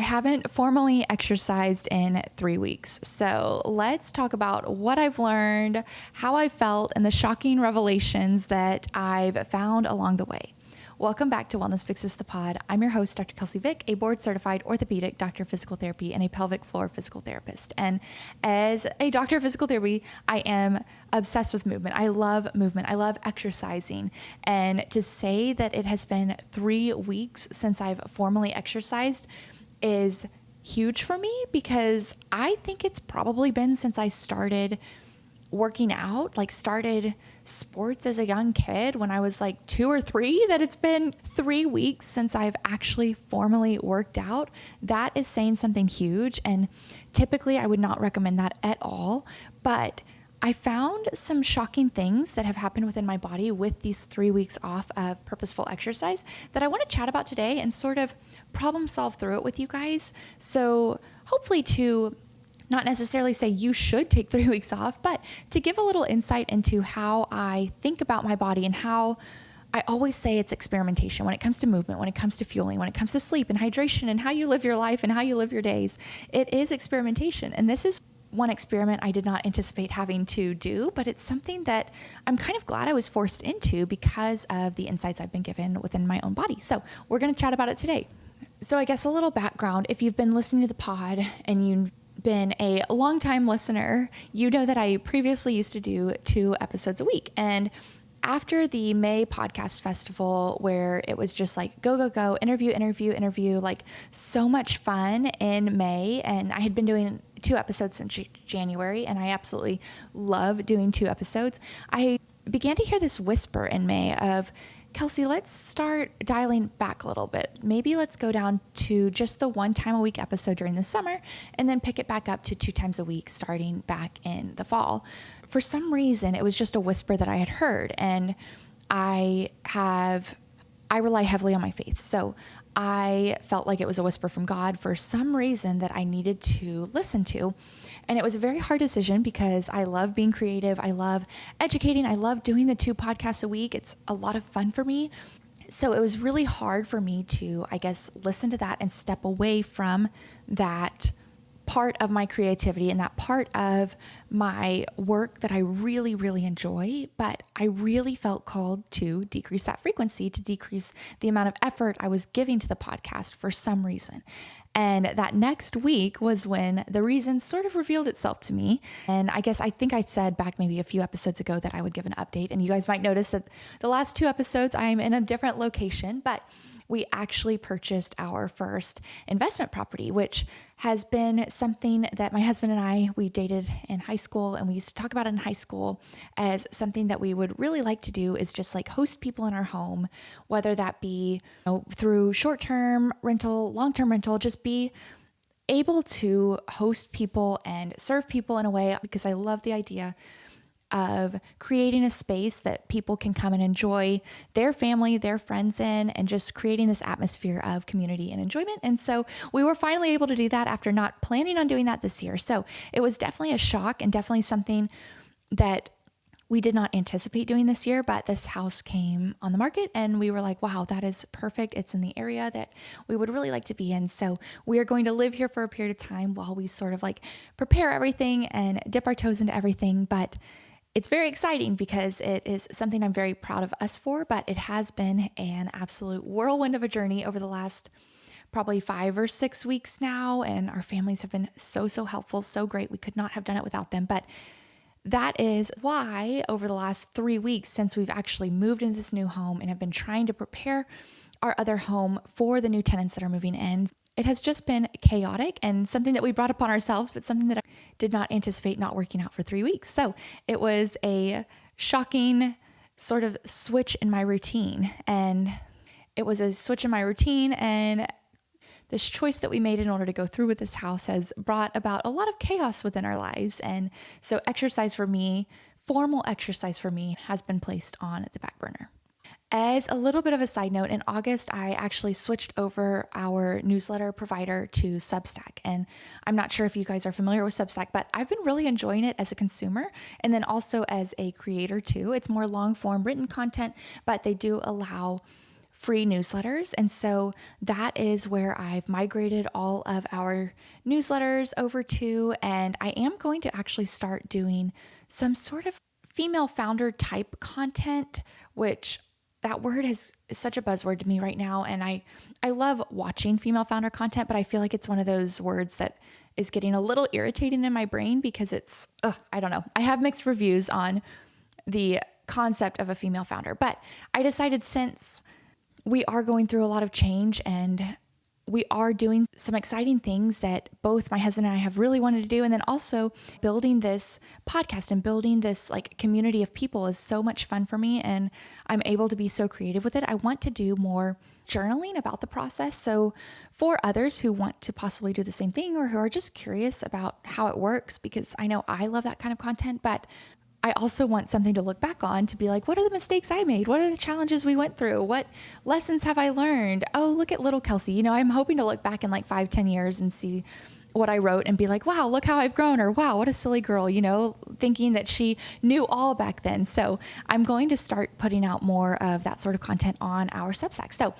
haven't formally exercised in 3 weeks. So let's talk about what I've learned, how I felt, and the shocking revelations that I've found along the way. Welcome back to Wellness Fixes the Pod. I'm your host, Dr. Kelsey Vick, a board-certified orthopedic doctor of physical therapy and a pelvic floor physical therapist. And as a doctor of physical therapy, I am obsessed with movement. I love movement. I love exercising. And to say that it has been 3 weeks since I've formally exercised is huge for me, because I think it's probably been since I started working out, started sports as a young kid when I was 2 or 3, that it's been 3 weeks since I've actually formally worked out. That is saying something huge. And typically I would not recommend that at all. But I found some shocking things that have happened within my body with these 3 weeks off of purposeful exercise that I want to chat about today and sort of problem solve through it with you guys. So hopefully to not necessarily say you should take 3 weeks off, but to give a little insight into how I think about my body and how I always say it's experimentation when it comes to movement, when it comes to fueling, when it comes to sleep and hydration and how you live your life and how you live your days. It is experimentation. And this is one experiment I did not anticipate having to do, but it's something that I'm kind of glad I was forced into because of the insights I've been given within my own body. So we're going to chat about it today. So I guess a little background, if you've been listening to the pod and you've been a longtime listener, you know that I previously used to do 2 episodes a week. And after the May podcast festival, where it was just go, interview, so much fun in May. And I had been doing 2 episodes since January, and I absolutely love doing 2 episodes. I began to hear this whisper in May of, Kelsey, let's start dialing back a little bit. Maybe let's go down to just the 1 time a week episode during the summer and then pick it back up to 2 times a week starting back in the fall. For some reason, it was just a whisper that I had heard, and I rely heavily on my faith. So I felt like it was a whisper from God for some reason that I needed to listen to. And it was a very hard decision because I love being creative. I love educating. I love doing the 2 podcasts a week. It's a lot of fun for me. So it was really hard for me to, listen to that and step away from that part of my creativity and that part of my work that I really, really enjoy. But I really felt called to decrease that frequency, to decrease the amount of effort I was giving to the podcast for some reason. And that next week was when the reason sort of revealed itself to me. And I think I said back maybe a few episodes ago that I would give an update. And you guys might notice that the last 2 episodes, I'm in a different location, but we actually purchased our first investment property, which has been something that my husband and we dated in high school, and we used to talk about it in high school as something that we would really like to do is just host people in our home, whether that be through short-term rental, long-term rental, just be able to host people and serve people in a way, because I love the idea of creating a space that people can come and enjoy their family, their friends in, and just creating this atmosphere of community and enjoyment. And so we were finally able to do that after not planning on doing that this year. So it was definitely a shock and definitely something that we did not anticipate doing this year, but this house came on the market and we were like, wow, that is perfect. It's in the area that we would really like to be in. So we are going to live here for a period of time while we sort of prepare everything and dip our toes into everything. But it's very exciting because it is something I'm very proud of us for, but it has been an absolute whirlwind of a journey over the last probably 5 or 6 weeks now. And our families have been so helpful, so great. We could not have done it without them. But that is why over the last 3 weeks, since we've actually moved into this new home and have been trying to prepare our other home for the new tenants that are moving in, it has just been chaotic and something that we brought upon ourselves, but something that I did not anticipate not working out for 3 weeks. So it was a shocking sort of switch in my routine. And this choice that we made in order to go through with this house has brought about a lot of chaos within our lives. And so formal exercise for me has been placed on the back burner. As a little bit of a side note, in August, I actually switched over our newsletter provider to Substack. And I'm not sure if you guys are familiar with Substack, but I've been really enjoying it as a consumer and then also as a creator too. It's more long form written content, but they do allow free newsletters. And so that is where I've migrated all of our newsletters over to, and I am going to actually start doing some sort of female founder type content, which that word is such a buzzword to me right now. And I love watching female founder content, but I feel like it's one of those words that is getting a little irritating in my brain because it's, I don't know. I have mixed reviews on the concept of a female founder, but I decided since we are going through a lot of change and we are doing some exciting things that both my husband and I have really wanted to do. And then also building this podcast and building this like community of people is so much fun for me. And I'm able to be so creative with it. I want to do more journaling about the process. So for others who want to possibly do the same thing or who are just curious about how it works, because I know I love that kind of content, but I also want something to look back on to be like, what are the mistakes I made? What are the challenges we went through? What lessons have I learned? Oh, look at little Kelsey. You know, I'm hoping to look back in like 5-10 years and see what I wrote and be like, wow, look how I've grown, or wow, what a silly girl, you know, thinking that she knew all back then. So I'm going to start putting out more of that sort of content on our Substack. So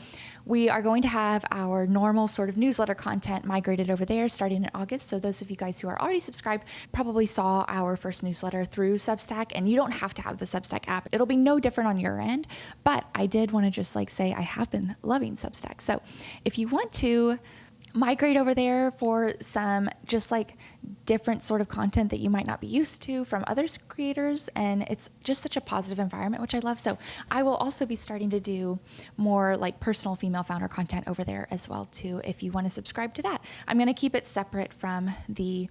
we are going to have our normal sort of newsletter content migrated over there starting in August. So those of you guys who are already subscribed probably saw our first newsletter through Substack, and you don't have to have the Substack app. It'll be no different on your end, but I did want to just like say I have been loving Substack. So if you want to migrate over there for some just like different sort of content that you might not be used to from other creators. And it's just such a positive environment, which I love. So I will also be starting to do more like personal female founder content over there as well too, if you want to subscribe to that. I'm going to keep it separate from the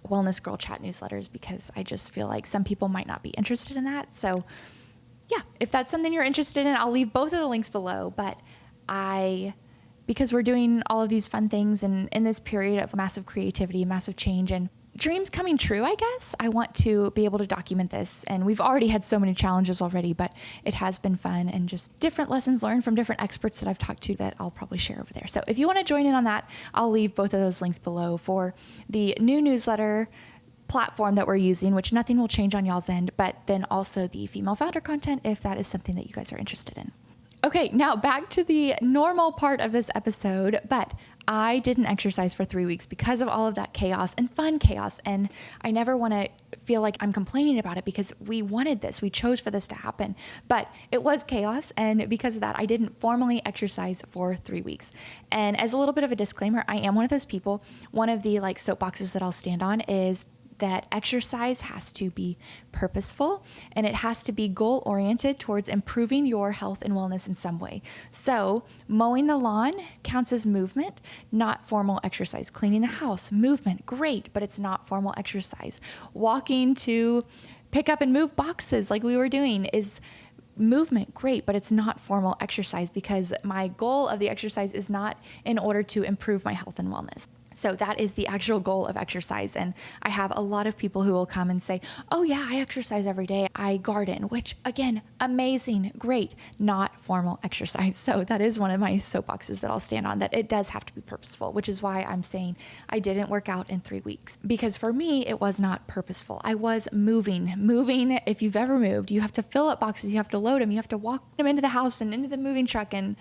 Wellness Girl Chat newsletters because I just feel like some people might not be interested in that. So yeah, if that's something you're interested in, I'll leave both of the links below, but because we're doing all of these fun things and in this period of massive creativity, massive change, and dreams coming true, I guess, I want to be able to document this. And we've already had so many challenges already, but it has been fun and just different lessons learned from different experts that I've talked to that I'll probably share over there. So if you want to join in on that, I'll leave both of those links below for the new newsletter platform that we're using, which nothing will change on y'all's end, but then also the female founder content if that is something that you guys are interested in. Okay, now back to the normal part of this episode, but I didn't exercise for 3 weeks because of all of that chaos and fun chaos. And I never want to feel like I'm complaining about it because we wanted this, we chose for this to happen, but it was chaos. And because of that, I didn't formally exercise for 3 weeks. And as a little bit of a disclaimer, I am one of those people. One of the like soapboxes that I'll stand on is that exercise has to be purposeful and it has to be goal oriented towards improving your health and wellness in some way. So mowing the lawn counts as movement, not formal exercise. Cleaning the house, movement, great, but it's not formal exercise. Walking to pick up and move boxes like we were doing is movement, great, but it's not formal exercise because my goal of the exercise is not in order to improve my health and wellness. So that is the actual goal of exercise. And I have a lot of people who will come and say, oh yeah, I exercise every day. I garden, which again, amazing, great, not formal exercise. So that is one of my soapboxes that I'll stand on, that it does have to be purposeful, which is why I'm saying I didn't work out in 3 weeks because for me, it was not purposeful. I was moving. If you've ever moved, you have to fill up boxes, you have to load them, you have to walk them into the house and into the moving truck and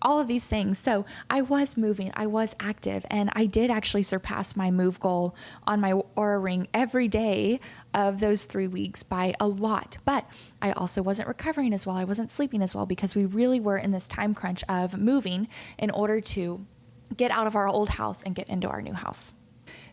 all of these things. So I was moving, I was active, and I did actually surpass my move goal on my Oura Ring every day of those 3 weeks by a lot. But I also wasn't recovering as well. I wasn't sleeping as well because we really were in this time crunch of moving in order to get out of our old house and get into our new house.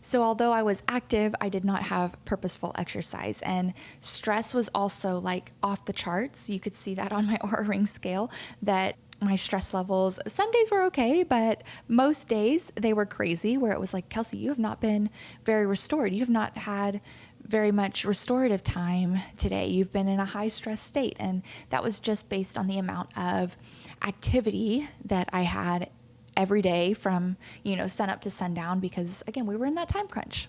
So although I was active, I did not have purposeful exercise, and stress was also like off the charts. You could see that on my Oura Ring scale that my stress levels, some days were okay, but most days they were crazy where it was like, Kelsey, you have not been very restored. You have not had very much restorative time today. You've been in a high stress state. And that was just based on the amount of activity that I had every day from, sun up to sundown, because again, we were in that time crunch.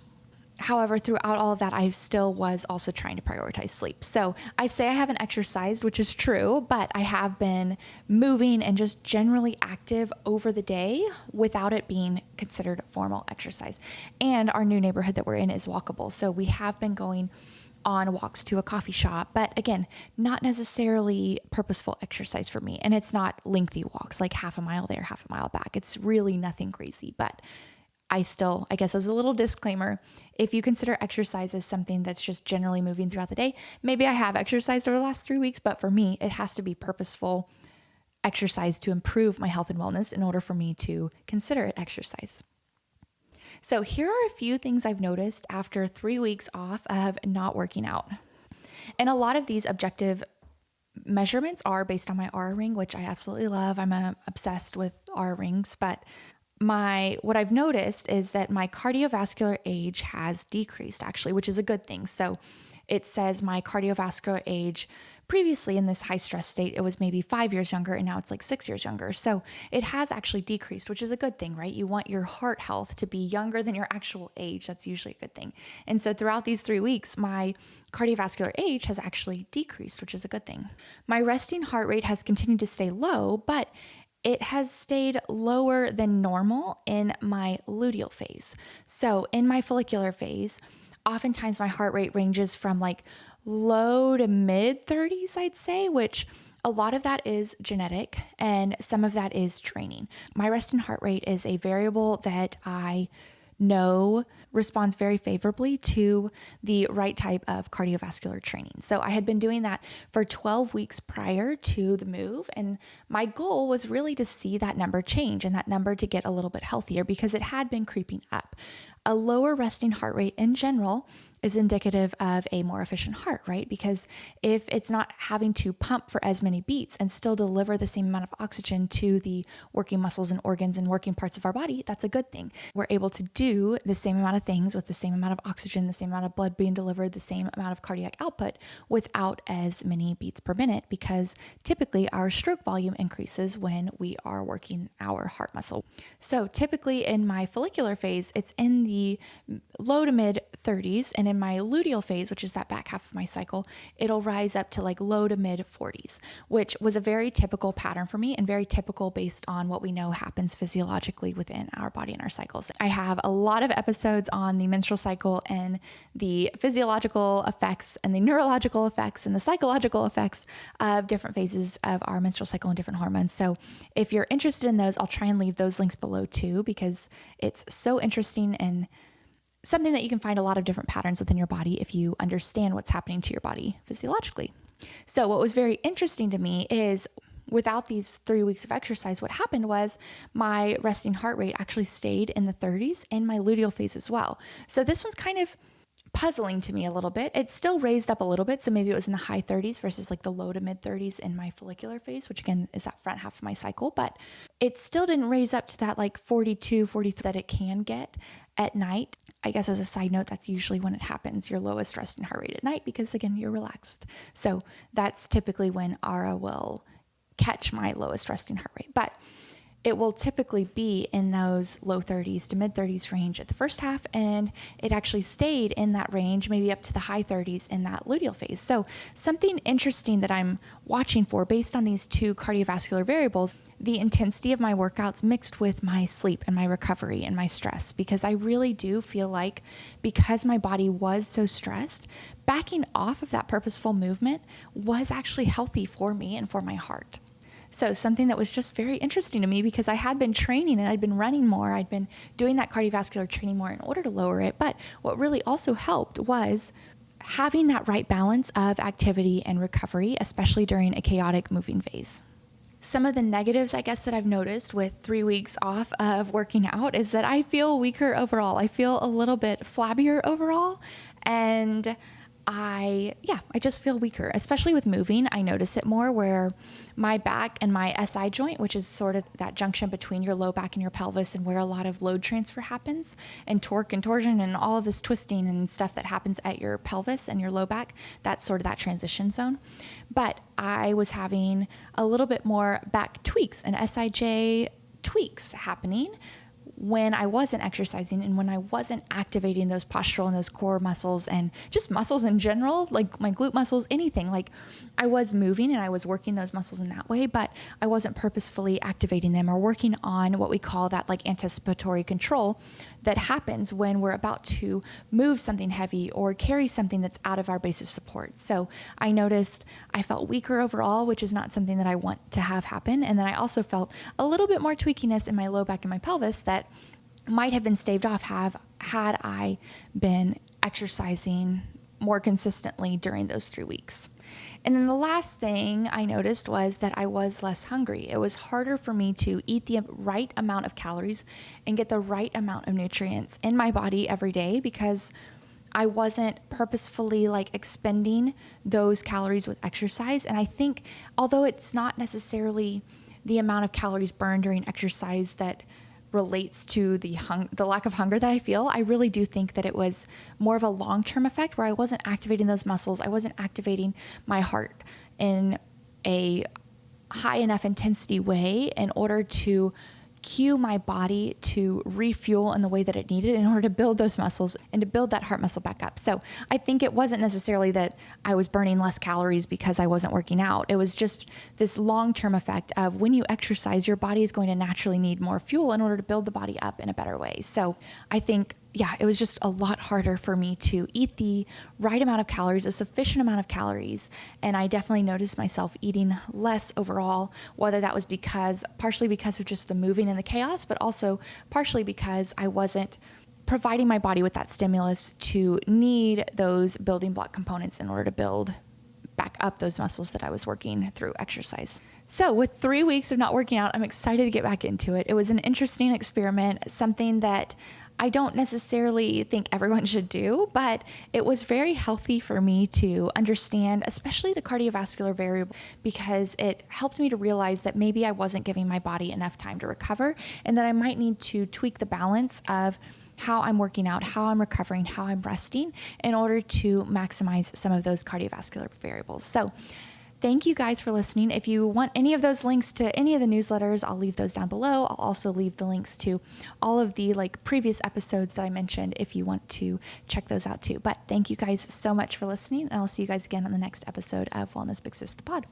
However, throughout all of that, I still was also trying to prioritize sleep. So I say I haven't exercised, which is true, but I have been moving and just generally active over the day without it being considered formal exercise. And our new neighborhood that we're in is walkable. So we have been going on walks to a coffee shop. But again, not necessarily purposeful exercise for me. And it's not lengthy walks, like half a mile there, half a mile back. It's really nothing crazy. But I guess as a little disclaimer, if you consider exercise as something that's just generally moving throughout the day, maybe I have exercised over the last 3 weeks, but for me, it has to be purposeful exercise to improve my health and wellness in order for me to consider it exercise. So here are a few things I've noticed after 3 weeks off of not working out. And a lot of these objective measurements are based on my Oura ring, which I absolutely love. I'm obsessed with Oura rings, but what I've noticed is that my cardiovascular age has decreased actually, which is a good thing. So it says my cardiovascular age previously in this high stress state, it was maybe 5 years younger and now it's like 6 years younger. So it has actually decreased, which is a good thing, right? You want your heart health to be younger than your actual age. That's usually a good thing. And so throughout these 3 weeks, my cardiovascular age has actually decreased, which is a good thing. My resting heart rate has continued to stay low, but it has stayed lower than normal in my luteal phase. So in my follicular phase, oftentimes my heart rate ranges from like low to mid 30s, I'd say, which a lot of that is genetic and some of that is training. My resting heart rate is a variable that I know responds very favorably to the right type of cardiovascular training. So I had been doing that for 12 weeks prior to the move. And my goal was really to see that number change and that number to get a little bit healthier because it had been creeping up. A lower resting heart rate in general is indicative of a more efficient heart, right? Because if it's not having to pump for as many beats and still deliver the same amount of oxygen to the working muscles and organs and working parts of our body, that's a good thing. We're able to do the same amount of things with the same amount of oxygen, the same amount of blood being delivered, the same amount of cardiac output without as many beats per minute, because typically our stroke volume increases when we are working our heart muscle. So typically in my follicular phase, it's in the low to mid 30s, and in my luteal phase, which is that back half of my cycle, it'll rise up to like low to mid 40s, which was a very typical pattern for me and very typical based on what we know happens physiologically within our body and our cycles. I have a lot of episodes on the menstrual cycle and the physiological effects and the neurological effects and the psychological effects of different phases of our menstrual cycle and different hormones. So if you're interested in those, I'll try and leave those links below too, because it's so interesting and something that you can find a lot of different patterns within your body if you understand what's happening to your body physiologically. So what was very interesting to me is without these 3 weeks of exercise, what happened was my resting heart rate actually stayed in the 30s and my luteal phase as well. So this one's kind of puzzling to me a little bit. It still raised up a little bit. So maybe it was in the high 30s versus like the low to mid 30s in my follicular phase, which again is that front half of my cycle, but it still didn't raise up to that like 42, 43 that it can get at night. I guess as a side note, that's usually when it happens, your lowest resting heart rate at night, because again, you're relaxed. So that's typically when Aura will catch my lowest resting heart rate. But it will typically be in those low 30s to mid 30s range at the first half, and it actually stayed in that range, maybe up to the high 30s in that luteal phase. So something interesting that I'm watching for based on these two cardiovascular variables, the intensity of my workouts mixed with my sleep and my recovery and my stress, because I really do feel like because my body was so stressed, backing off of that purposeful movement was actually healthy for me and for my heart. So something that was just very interesting to me, because I had been training and I'd been running more. I'd been doing that cardiovascular training more in order to lower it. But what really also helped was having that right balance of activity and recovery, especially during a chaotic moving phase. Some of the negatives, I guess, that I've noticed with 3 weeks off of working out is that I feel weaker overall. I feel a little bit flabbier overall. And I just feel weaker, especially with moving. I notice it more where my back and my SI joint, which is sort of that junction between your low back and your pelvis and where a lot of load transfer happens and torque and torsion and all of this twisting and stuff that happens at your pelvis and your low back, that's sort of that transition zone. But I was having a little bit more back tweaks and SIJ tweaks happening, when I wasn't exercising and when I wasn't activating those postural and those core muscles and just muscles in general, like my glute muscles, anything, like I was moving and I was working those muscles in that way, but I wasn't purposefully activating them or working on what we call that like anticipatory control that happens when we're about to move something heavy or carry something that's out of our base of support. So I noticed I felt weaker overall, which is not something that I want to have happen. And then I also felt a little bit more tweakiness in my low back and my pelvis that might have been staved off had I been exercising more consistently during those 3 weeks. And then the last thing I noticed was that I was less hungry. It was harder for me to eat the right amount of calories and get the right amount of nutrients in my body every day because I wasn't purposefully like expending those calories with exercise. And I think although it's not necessarily the amount of calories burned during exercise that relates to the lack of hunger that I feel, I really do think that it was more of a long-term effect where I wasn't activating those muscles. I wasn't activating my heart in a high enough intensity way in order to cue my body to refuel in the way that it needed in order to build those muscles and to build that heart muscle back up. So I think it wasn't necessarily that I was burning less calories because I wasn't working out. It was just this long-term effect of when you exercise, your body is going to naturally need more fuel in order to build the body up in a better way. So I think it was just a lot harder for me to eat the right amount of calories, a sufficient amount of calories. And I definitely noticed myself eating less overall, whether that was partially because of just the moving and the chaos, but also partially because I wasn't providing my body with that stimulus to need those building block components in order to build back up those muscles that I was working through exercise. So with 3 weeks of not working out, I'm excited to get back into it. It was an interesting experiment, something that I don't necessarily think everyone should do, but it was very healthy for me to understand, especially the cardiovascular variable, because it helped me to realize that maybe I wasn't giving my body enough time to recover and that I might need to tweak the balance of how I'm working out, how I'm recovering, how I'm resting in order to maximize some of those cardiovascular variables. So thank you guys for listening. If you want any of those links to any of the newsletters, I'll leave those down below. I'll also leave the links to all of the previous episodes that I mentioned if you want to check those out too. But thank you guys so much for listening, and I'll see you guys again on the next episode of Wellness Big Sis the Pod.